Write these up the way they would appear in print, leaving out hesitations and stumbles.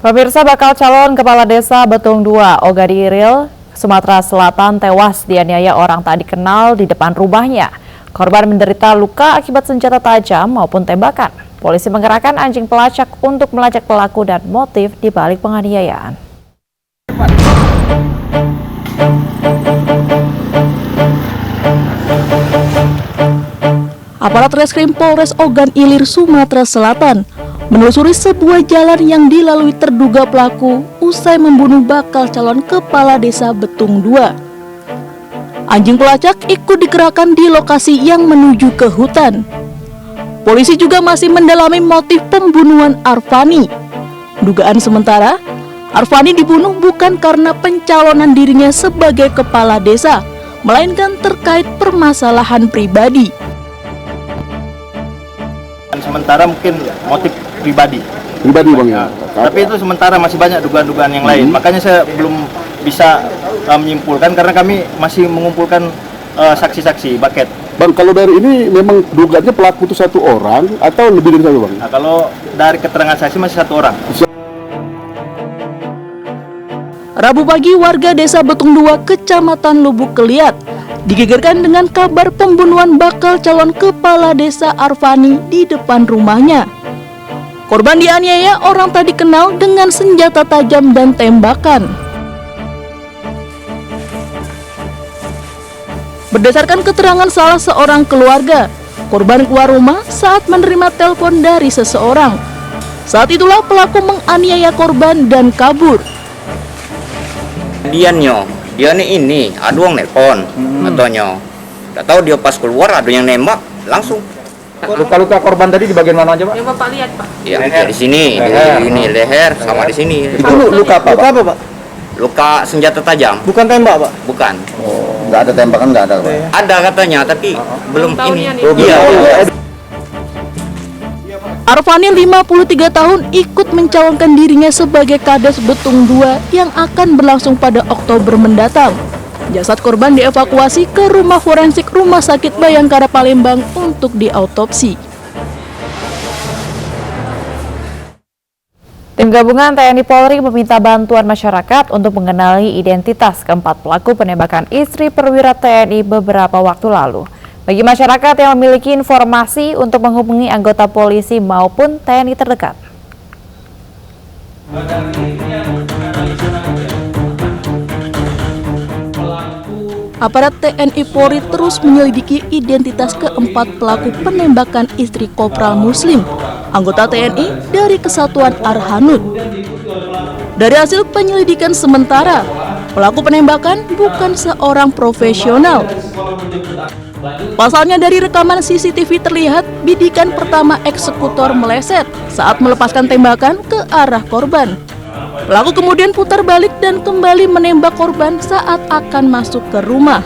Pemirsa, bakal calon kepala desa Betung 2, Ogadiril, Sumatera Selatan tewas dianiaya orang tak dikenal di depan rumahnya. Korban menderita luka akibat senjata tajam maupun tembakan. Polisi mengerahkan anjing pelacak untuk melacak pelaku dan motif di balik penganiayaan. Aparat Reskrim Polres Ogan Ilir, Sumatera Selatan menelusuri sebuah jalan yang dilalui terduga pelaku usai membunuh bakal calon kepala desa Betung 2. Anjing pelacak ikut dikerahkan di lokasi yang menuju ke hutan. Polisi juga masih mendalami motif pembunuhan Arfani. Dugaan sementara, Arfani dibunuh bukan karena pencalonan dirinya sebagai kepala desa, melainkan terkait permasalahan pribadi. Sementara mungkin motif pribadi Bang ya. Tapi itu sementara masih banyak dugaan-dugaan yang lain. Makanya saya belum bisa menyimpulkan karena kami masih mengumpulkan saksi-saksi bucket. Bang, kalau dari ini memang dugaannya pelaku itu satu orang atau lebih dari satu, Bang? Nah, kalau dari keterangan saksi masih satu orang. Rabu pagi, warga desa Betung 2, Kecamatan Lubuk Keliat digegerkan dengan kabar pembunuhan bakal calon kepala desa Arfani di depan rumahnya. Korban dianiaya orang tak dikenal dengan senjata tajam dan tembakan. Berdasarkan keterangan salah seorang keluarga, korban keluar rumah saat menerima telepon dari seseorang. Saat itulah pelaku menganiaya korban dan kabur. Dia nih ini ada yang nelpon ataunya nggak tahu, dia pas keluar ada yang nembak langsung. Luka-luka korban tadi di bagian mana aja, Pak? Yang Bapak lihat, Pak? Ya, di sini, leher. di ini leher sama di sini. Itu luka apa, Pak? Luka senjata tajam. Bukan tembak, Pak? Bukan. Oh, nggak ada tembakan, nggak ada, Pak. Ada katanya tapi belum ini. Iya. Arfani 53 tahun ikut mencalonkan dirinya sebagai Kades Betung 2 yang akan berlangsung pada Oktober mendatang. Jasad korban dievakuasi ke rumah forensik Rumah Sakit Bayangkara Palembang untuk diautopsi. Tim gabungan TNI Polri meminta bantuan masyarakat untuk mengenali identitas keempat pelaku penembakan istri perwira TNI beberapa waktu lalu. Bagi masyarakat yang memiliki informasi untuk menghubungi anggota polisi maupun TNI terdekat. Aparat TNI Polri terus menyelidiki identitas keempat pelaku penembakan istri Kopral Muslim, anggota TNI dari Kesatuan Arhanud. Dari hasil penyelidikan sementara, pelaku penembakan bukan seorang profesional. Pasalnya dari rekaman CCTV terlihat bidikan pertama eksekutor meleset saat melepaskan tembakan ke arah korban. Pelaku kemudian putar balik dan kembali menembak korban saat akan masuk ke rumah.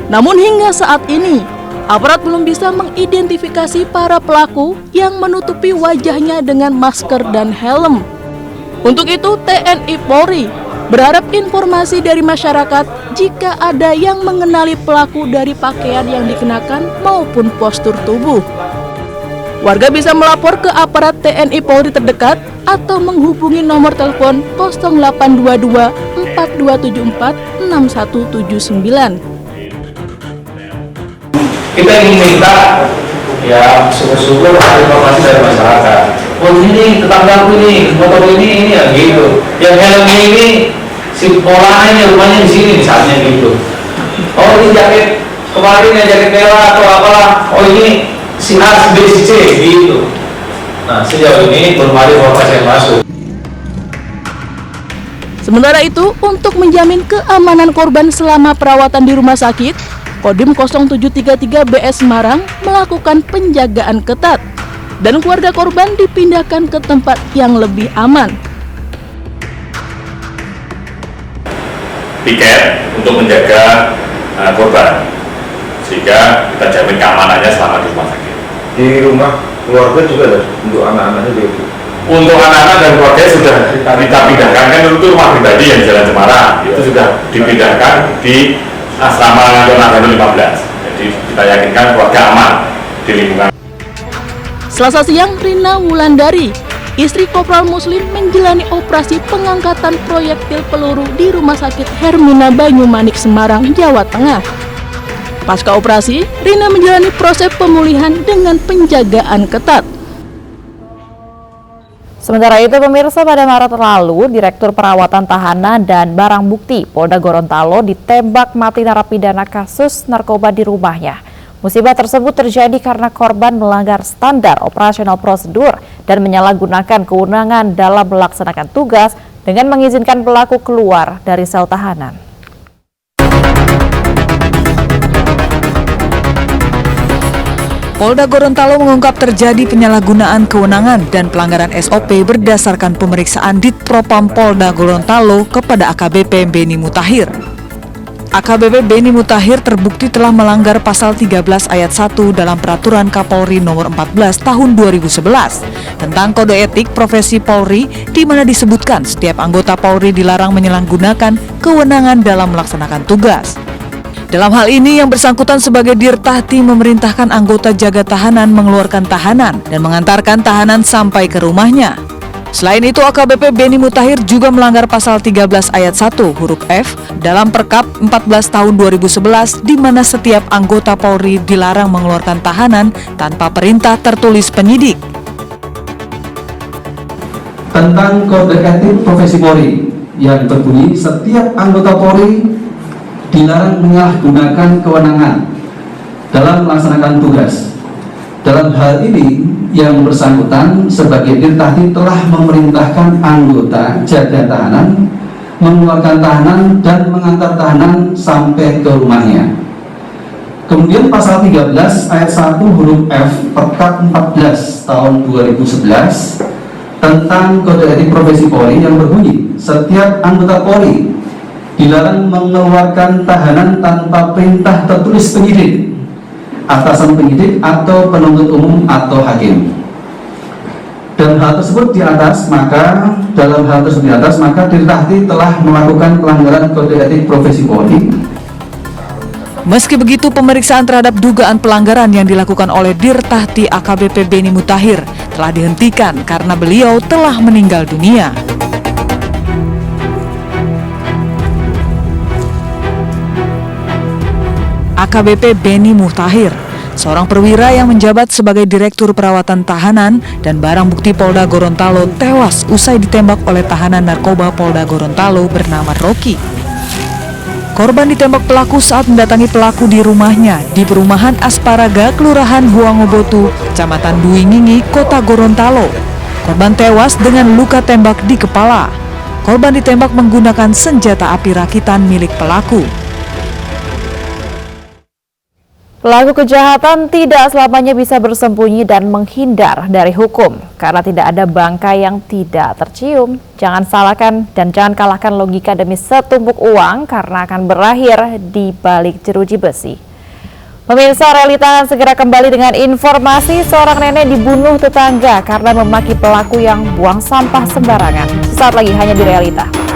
Namun hingga saat ini, aparat belum bisa mengidentifikasi para pelaku yang menutupi wajahnya dengan masker dan helm. Untuk itu, TNI Polri berharap informasi dari masyarakat jika ada yang mengenali pelaku dari pakaian yang dikenakan maupun postur tubuh. Warga bisa melapor ke aparat TNI Polri terdekat atau menghubungi nomor telepon 0822 4274 6179. Kita ingin minta ya syukur-syukur ada informasi dari masyarakat. Oh ini tetanggaku ini, motor ini ya gitu. Yang helmnya ini si polanya rumahnya di sini misalnya gitu. Oh ini jaket kemarin ya jaket merah atau apalah. Oh ini si A, si B, si C gitu. Nah sejauh ini belum ada informasi yang masuk. Sementara itu, untuk menjamin keamanan korban selama perawatan di rumah sakit, Kodim 0733 BS Semarang melakukan penjagaan ketat dan keluarga korban dipindahkan ke tempat yang lebih aman. Tiket untuk menjaga korban sehingga kita jamin keamanannya selama di rumah sakit. Di rumah keluarga juga ada untuk anak-anaknya juga. Untuk anak-anak dan keluarga sudah kita pindahkan, kan dulu itu rumah pribadi yang di Jalan Cemara, itu sudah dipindahkan di asrama Yonagano 15. Jadi kita yakinkan keluarga aman di lingkungan. Selasa siang, Rina Wulandari, istri Kopral Muslim, menjalani operasi pengangkatan proyektil peluru di Rumah Sakit Hermina Banyumanik, Semarang, Jawa Tengah. Pasca operasi, Rina menjalani proses pemulihan dengan penjagaan ketat. Sementara itu, pemirsa, pada Maret lalu, Direktur Perawatan Tahanan dan Barang Bukti Polda Gorontalo ditembak mati narapidana kasus narkoba di rumahnya. Musibah tersebut terjadi karena korban melanggar standar operasional prosedur dan menyalahgunakan kewenangan dalam melaksanakan tugas dengan mengizinkan pelaku keluar dari sel tahanan. Polda Gorontalo mengungkap terjadi penyalahgunaan kewenangan dan pelanggaran SOP berdasarkan pemeriksaan Ditpropam Polda Gorontalo kepada AKBP Beni Mutahir. AKBP Beni Mutahir terbukti telah melanggar pasal 13 ayat 1 dalam Peraturan Kapolri nomor 14 tahun 2011 tentang kode etik profesi Polri, di mana disebutkan setiap anggota Polri dilarang menyalahgunakan kewenangan dalam melaksanakan tugas. Dalam hal ini, yang bersangkutan sebagai Dirtahti memerintahkan anggota jaga tahanan mengeluarkan tahanan dan mengantarkan tahanan sampai ke rumahnya. Selain itu, AKBP Beni Mutahir juga melanggar pasal 13 ayat 1 huruf F dalam Perkap 14 tahun 2011, di mana setiap anggota Polri dilarang mengeluarkan tahanan tanpa perintah tertulis penyidik. Tentang kode etik profesi Polri yang berbunyi setiap anggota Polri dilarang menyalahgunakan kewenangan dalam melaksanakan tugas. Dalam hal ini, yang bersangkutan sebagai Dirtahti telah memerintahkan anggota jaga tahanan mengeluarkan tahanan dan mengantar tahanan sampai ke rumahnya. Kemudian pasal 13 ayat 1 huruf F Perkap 14 tahun 2011 tentang kode etik profesi Polri yang berbunyi setiap anggota Polri dilarang mengeluarkan tahanan tanpa perintah tertulis penyidik, atasan penyidik atau penuntut umum atau hakim. Dalam hal tersebut di atas, maka Dirtahti telah melakukan pelanggaran kode etik profesi Polri. Meski begitu, pemeriksaan terhadap dugaan pelanggaran yang dilakukan oleh Dirtahti AKBP Beni Mutahir telah dihentikan karena beliau telah meninggal dunia. AKBP Beni Mutahir, seorang perwira yang menjabat sebagai Direktur Perawatan Tahanan dan Barang Bukti Polda Gorontalo, tewas usai ditembak oleh tahanan narkoba Polda Gorontalo bernama Rocky. Korban ditembak pelaku saat mendatangi pelaku di rumahnya di perumahan Asparaga, Kelurahan Buangobotu, Kecamatan Duingingi, Kota Gorontalo. Korban tewas dengan luka tembak di kepala. Korban ditembak menggunakan senjata api rakitan milik pelaku. Pelaku kejahatan tidak selamanya bisa bersembunyi dan menghindar dari hukum karena tidak ada bangkai yang tidak tercium. Jangan salahkan dan jangan kalahkan logika demi setumpuk uang karena akan berakhir di balik jeruji besi. Pemirsa, Realita akan segera kembali dengan informasi seorang nenek dibunuh tetangga karena memaki pelaku yang buang sampah sembarangan. Sesaat lagi hanya di Realita.